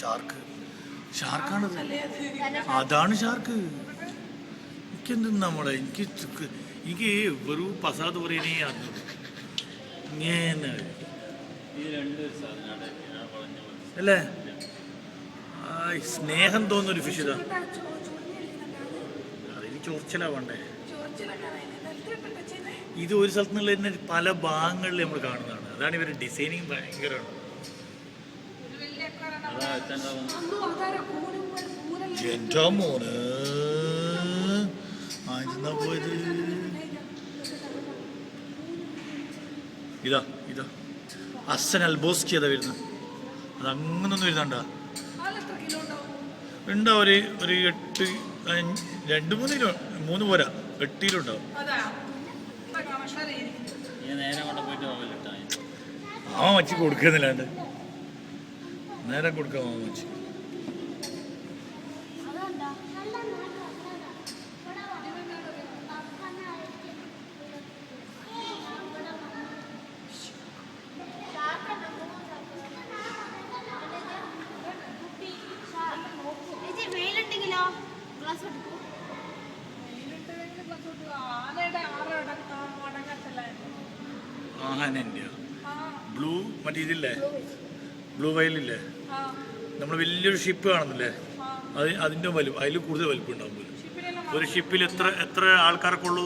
Shark. ഷാർക്കാണത്. അതാണ് shark. എനിക്കെന്ത് നമ്മളെ എനിക്ക് വെറും പസാദ് പറയുന്നേ ആണ്. ഇങ്ങനെ അല്ലേ സ്നേഹം തോന്നുന്നൊരു ഫിഷ് ഇതാ. അതിന് ചോർച്ചലാ വേണ്ടേ. ഇത് ഒരു സ്ഥലത്ത് നിന്നുള്ള തന്നെ പല ഭാഗങ്ങളിൽ നമ്മൾ കാണുന്നതാണ്. അതാണ് ഇവരുടെ ഡിസൈനിങ് ഭയങ്കരമാണ്. എൻ്റെ മോന് ആയിരുന്നാ പോയത്. ഇതാ ഇതാ അസൻ അൽബോസ്കി അതാ വരുന്നത്. അത് അങ്ങനൊന്നും വരുന്നുണ്ടാ ഉണ്ടാവും. ഒരു 8 2-3 കിലോ 3 പോരാ 8 കിലോ ഉണ്ടാവും. ആ മച്ചി കൊടുക്കുന്നില്ലാണ്ട് നേരം കൊടുക്കാം. ആ മച്ചി ആഹാനെൻ്റെ ബ്ലൂ മറ്റേ ഇതില്ലേ ബ്ലൂ വയലില്ലേ നമ്മൾ വലിയൊരു ഷിപ്പ് കാണുന്നില്ലേ അതിൻ്റെ വലുപ്പം അതിൽ കൂടുതൽ വലുപ്പം ഉണ്ടാവും. ഒരു ഷിപ്പിൽ എത്ര ആൾക്കാരൊക്കെ ഉള്ളൂ?